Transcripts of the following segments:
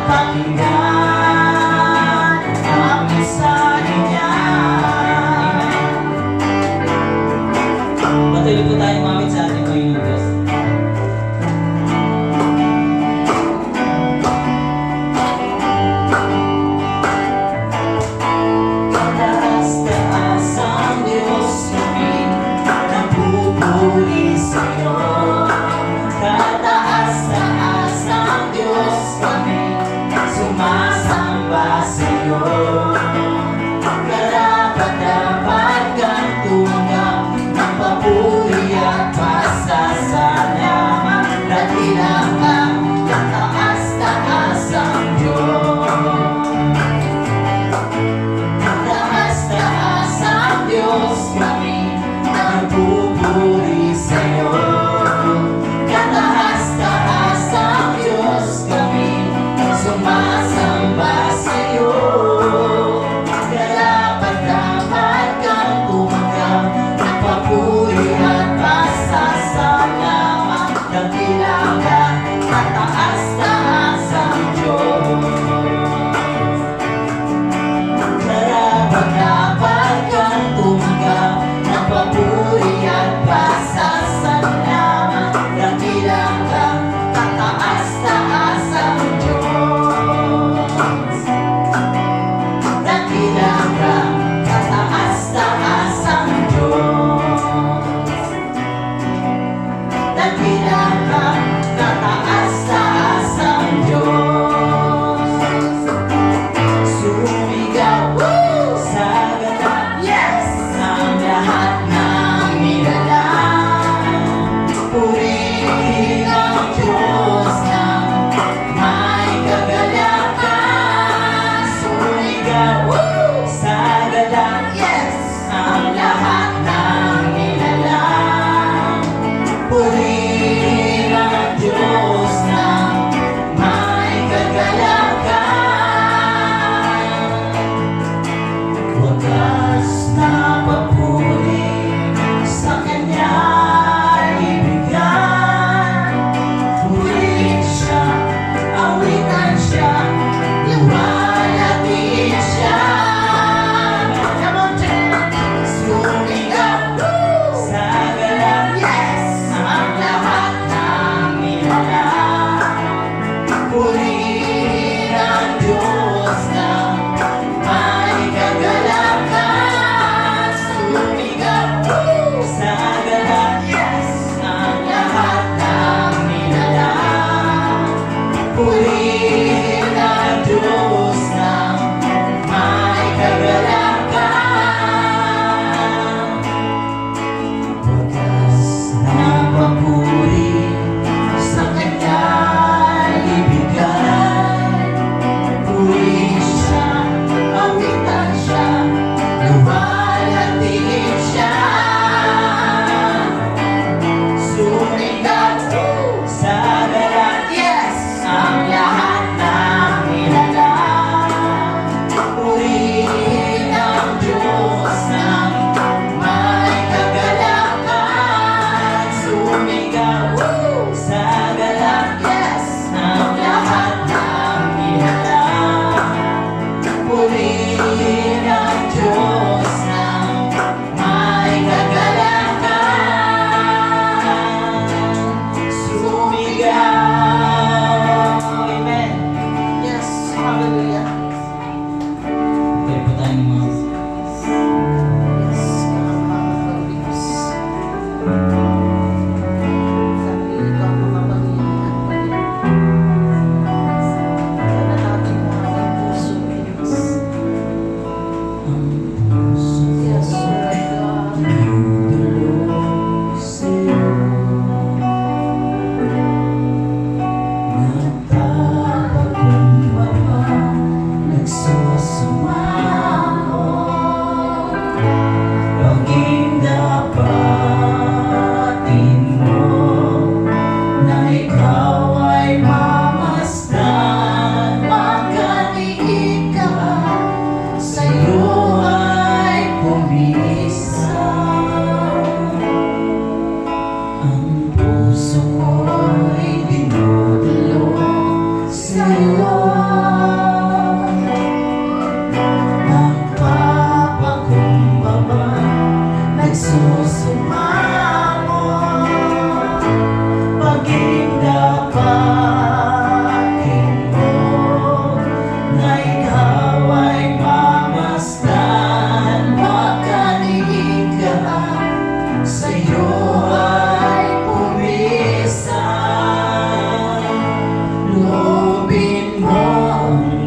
pakinggan ang mensahe niya. Patuloy po tayong mamit sa ating Panginoon Diyos. Taas-taas ang Diyos kami, nagpupuri sa'yo. Taas-taas ang Diyos kami, sumasamba sa'yo. Karapat-dapat kang tunggap ng papuri at pasasalamat. Dakilang kang taas-taas ang Diyos. Taas-taas ang Diyos kami, nagpupuri sa'yo. Kataas-taas ang Diyos kami, sumasamba sa'yo. Nagpapakumbaba, nagsusumamo, pag-indapatin mo na ikaw ay mamasdan. Makaligid ka, sa'yo ay pumisan. Loobin mo ang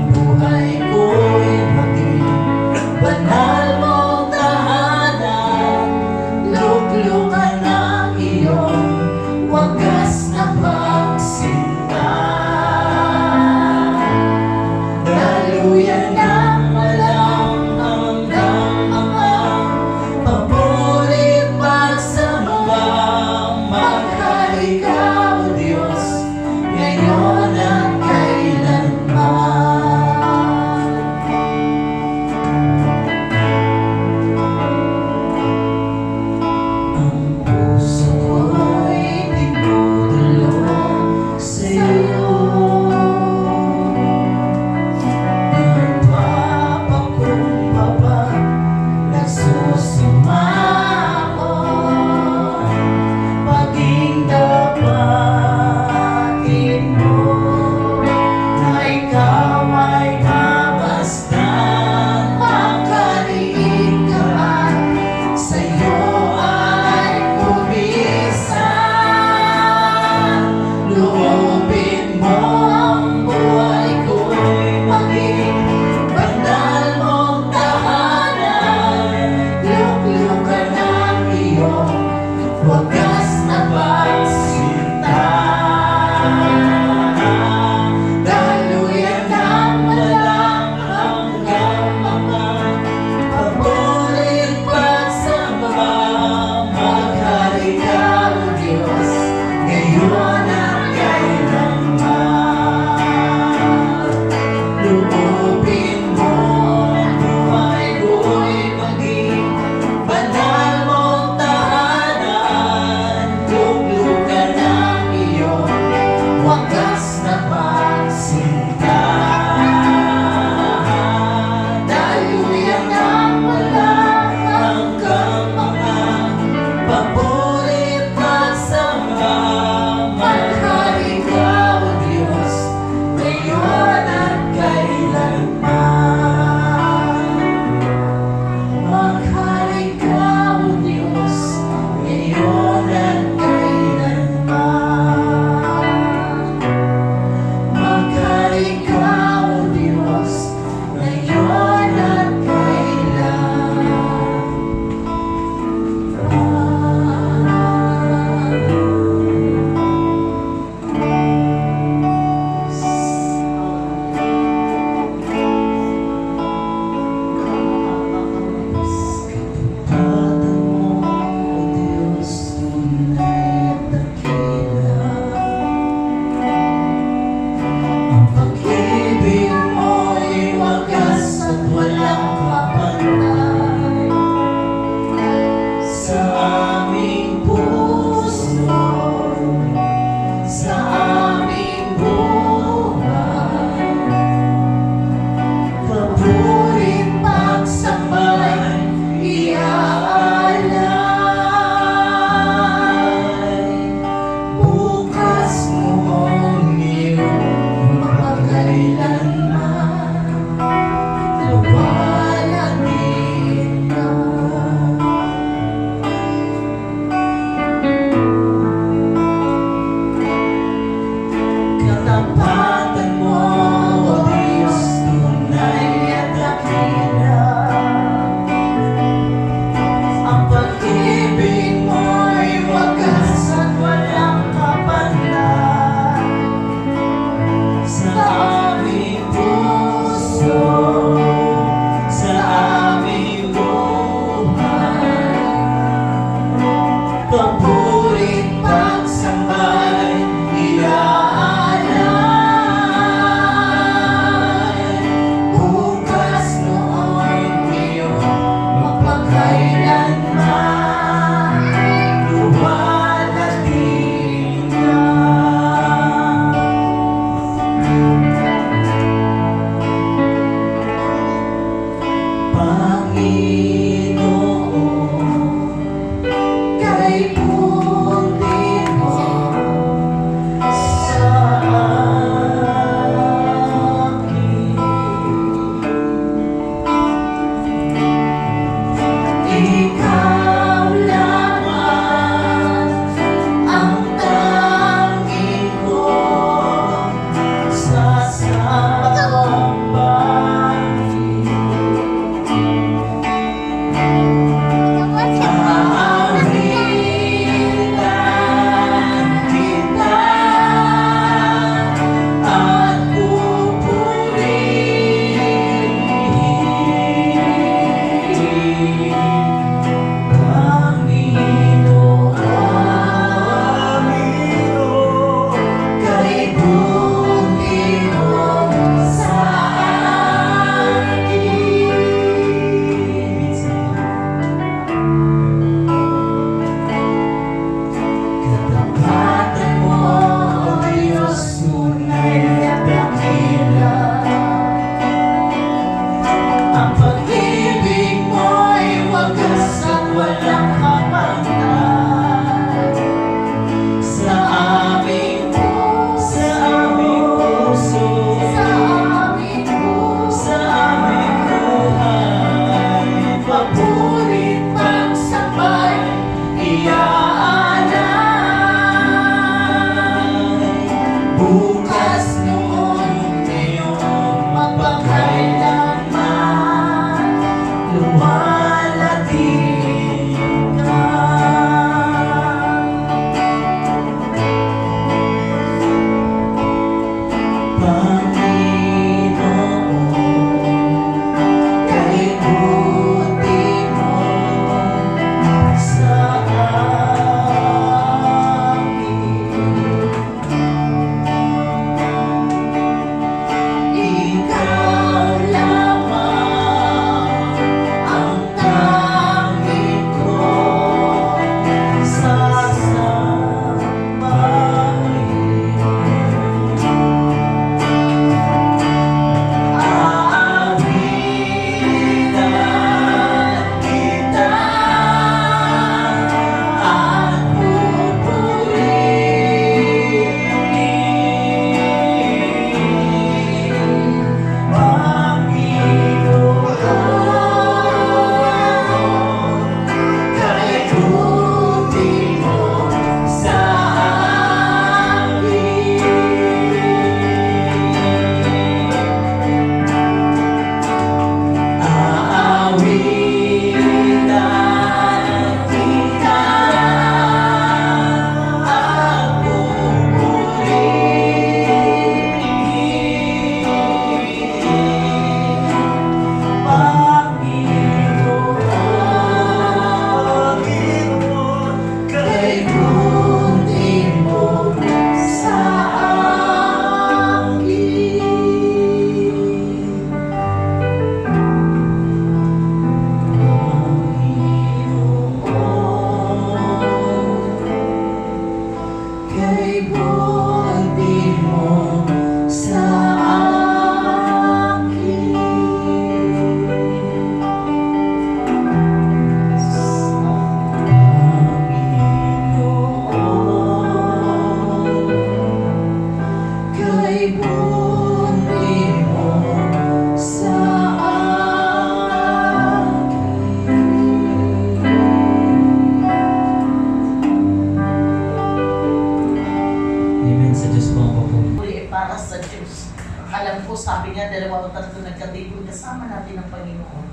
dalawa o tatlo nagkatipon, kasama natin ang Panginoon.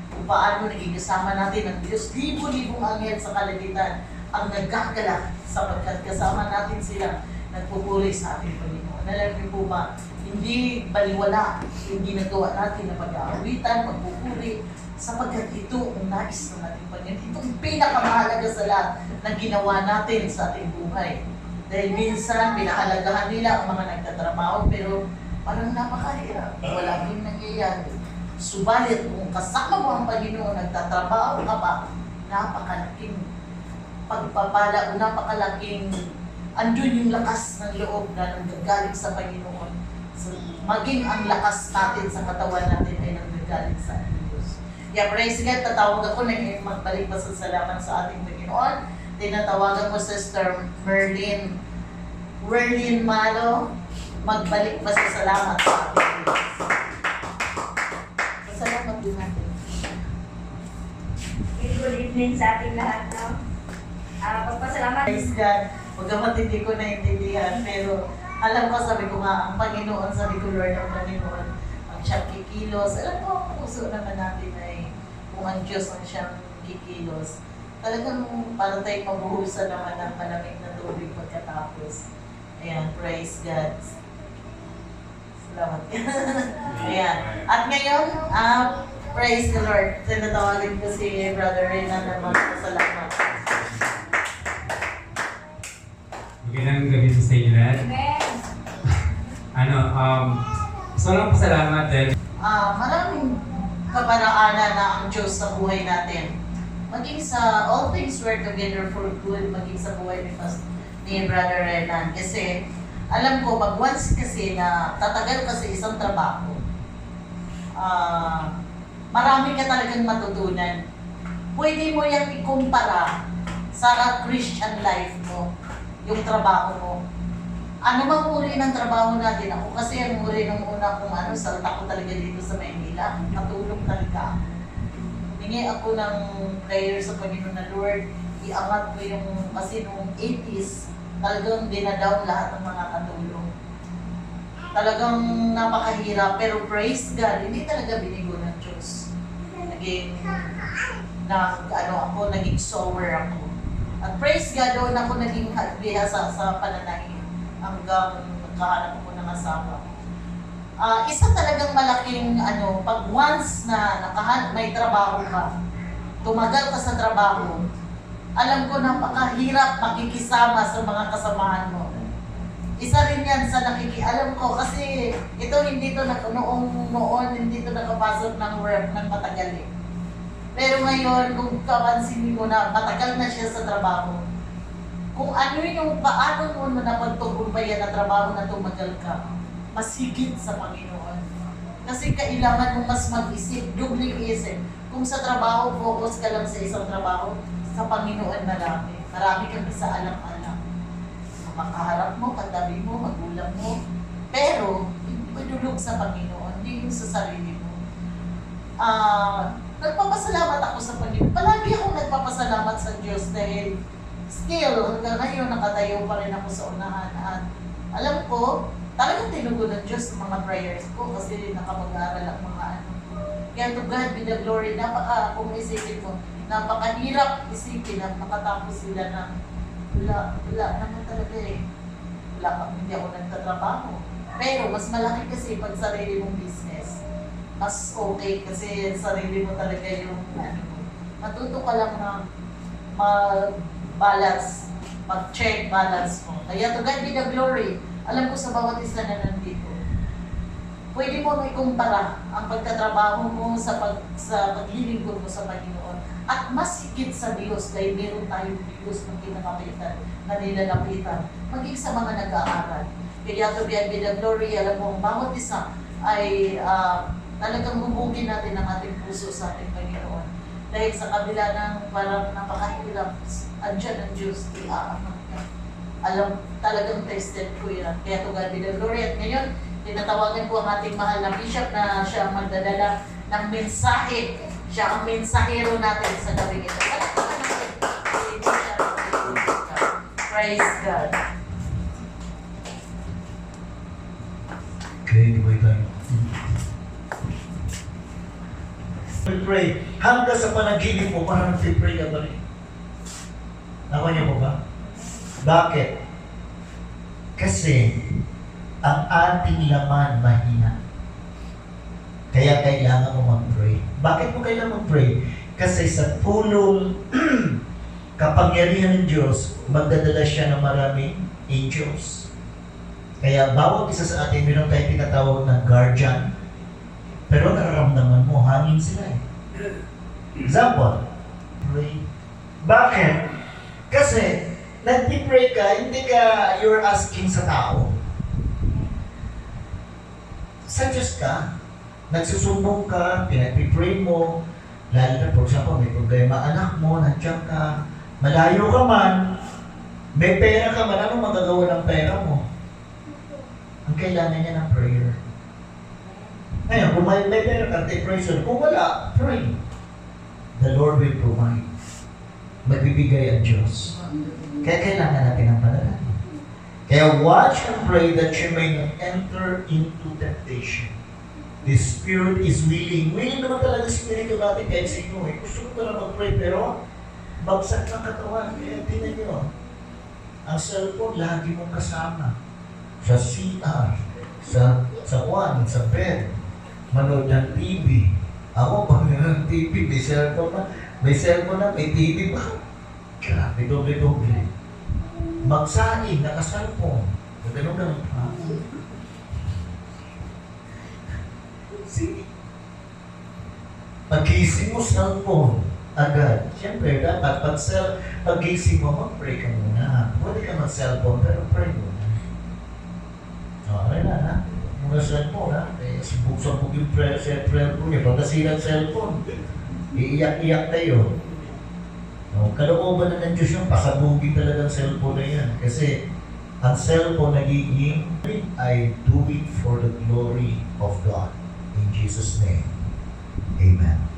Kung paano naging kasama natin ang Diyos, libo-libong anghel sa kalangitan ang nagkakala sapagkat kasama natin sila nagpupuri sa ating Panginoon. Alam niyo po ba, hindi baliwala yung ginagawa natin na pag-aawitan, pagpupuri, sapagkat ito ang nais ng ating Panginoon. Ito ang pinakamahalaga sa lahat na ginawa natin sa ating buhay. Dahil minsan, pinahalagahan nila ang mga nagtatrabaho, pero parang napakahirap. Wala din nangyayari. Subalit, kung kasama mo ang Panginoon, nagtatrabaho ka pa, napakalaking pagpapala o napakalaking andun yung lakas ng loob na nanggagaling sa Panginoon. So, maging ang lakas natin sa katawan natin ay nanggagaling sa Diyos. Yeah, praise God, tatawag ako na ngayon magbalik pasasalamat sa ating Panginoon. Tinatawagan ko Sister Merlin Malo, magbalik pasasalamat sa ating Diyos. Pasalamat din natin. Good evening sa ating lahat, no? Pagpasalamat. Praise God. Bagamat hindi ko naintindihan, pero alam ko, sabi ko nga, ang Panginoon, sabi ko, Lord, ang Panginoon, ang siyang kikilos. Alam ko, ang puso naman natin ay kung ang Diyos ang siyang kikilos. Talagang para tayong mabuhusan naman ng malamig na tubig pagkatapos. Ayan, praise God. Salamat. Ayan. At ngayon, praise the Lord. Tinatawagan ko si Brother Renan na magpasalamat. Magandang gabi sa inyo lahat. Amen. Gusto lang pasalamat dahil Maraming kaparaanan na ang Diyos sa buhay natin. Maging sa all things work together for good, maging sa buhay ni Brother Renan. Kasi alam ko, pag once kasi na tatagal ka sa isang trabaho, marami ka talagang matutunan. Pwede mo yung ikumpara sa Christian life mo, yung trabaho mo. Ano mang uri ng trabaho natin? Ako kasi ang uri ng una kung salta ko talaga dito sa Maynila. Natulog talaga ako. Hingi ako ng prayer sa Panginoon na Lord, iangat ko yung, kasi noong 80s, talagang dinadown lahat ng mga katulong. Talagang napakahirap, pero praise God, hindi talaga binigo ng Diyos. Naging sober ako. At praise God, doon ako naging bihasa sa pananahin hanggang nagkahanap ako ng asawa. Isa talagang malaking pag once na may trabaho ka, tumagal ka sa trabaho, alam ko napakahirap makikisama sa mga kasamahan mo. Isa rin yan sa alam ko kasi ito hindi to noon hindi to nakapasok ng work ng matagal eh. Pero ngayon, kung kapansin mo na matagal na siya sa trabaho, kung ano yung paano mo na napagtugumpayan na trabaho na tumagal ka, mas higit sa Panginoon. Kasi kailangan mo mas mag-isip, dubling isip. Kung sa trabaho, focus ka lang sa isang trabaho, sa Panginoon marami. Marami kang isa-alam-alam. Makaharap mo, katabi mo, magulang mo. Pero, idulog sa Panginoon, hindi yung sa sarili mo. Nagpapasalamat ako sa Panginoon. Palagi akong nagpapasalamat sa Diyos dahil still, hanggang ngayon, nakatayo pa rin ako sa unahan. At alam ko, talagang tinugon ng Diyos ang mga prayers ko kasi nakamag-aaral ang mga Kaya to God be the glory. Kung isipin mo, napakahirap isipin at makatapos sila ng wala naman talaga eh. Hindi ako nagtatrabaho. Pero mas malaki kasi pag sarili mong business. Mas okay kasi sarili mo talaga yung matuto ka lang na mag-balance, mag-check balance mo. Kaya to God be the glory. Alam ko sa bawat isa na nandito. Pwede mo ikumpara ang pagkatrabaho mo sa paglilingkod mo sa Panginoon. At mas higit sa Diyos dahil meron tayong Diyos na kinakapitan, na nilalapitan, maging sa mga nag-aaral. Kaya to be the glory, alam mo, ang bawat isa ay talagang hubugin natin ang ating puso sa ating Panginoon. Dahil sa kabila ng parang napakahirap, andyan ang Diyos, iaangat ka. Alam, talagang tested ko yan. Kaya to God be the glory. At ngayon, tinatawagan ko ang ating mahal na bishop na siya ang magdadala ng mensahe. Siya ang mensahero natin sa gabi ito. Praise God. Okay, di ba tayo? Pray. Hanggang sa panaginip mo, parang nag-pray ka ba rin? Nakuha niyo po ba? Bakit? Kasi, ang ating laman mahina. Kaya kailangan mo mag-pray. Bakit mo kailangan mag-pray? Kasi sa tulong kapangyarihan ng Diyos, magdadala siya ng maraming angels. Kaya bawat isa sa atin, meron tayong tinatawag na guardian. Pero nararamdaman mo, hangin sila eh. Example, pray. Bakit? Kasi, nag-pray ka, hindi ka you're asking sa tao. Sa Diyos ka, nagsusumbong ka, pinag-pray mo, lalo na, for example, may problema anak mo, nandiyan ka, malayo ka man, may pera ka man, ano magagawa ng pera mo? Ang kailangan niya ng prayer. Ngayon, kung may pera ka, take praise. Kung wala, pray. The Lord will provide. Magbibigay ang Diyos. Kaya kailangan natin ang panalangin. Kaya watch and pray that you may not enter into temptation. The spirit is willing. Willing naman talaga ang spirito natin kahit sino eh. Gusto ko talaga mag-pray pero bagsak ng katawan. Kaya tingnan nyo. Ang cellphone lagi mong kasama. Sa CR. Sa kwan, sa bed. Manood ng TV. Ako, pag ng TV, may cellphone na. May cellphone na, may TV pa. Grabe, doble-doble. Magsaing, naka-cellphone. Ganun-ganun pa. Sige. Pag-gising mo, cellphone. Agad. Siyempre, dapat pag-gising mo, mag-pray ka muna. Pwede ka mag-cellphone, pero pray muna. Okay na, ha? Muna cellphone, ha? Sabog-sabog yung prayer ko niya. Pag nasira ang cellphone, iiyak-iyak tayo. No, kalooban na ng Diyos yung pasabugin talaga ang cellphone na yan. Kasi ang cellphone nagiging I do it for the glory of God. In Jesus' name, Amen.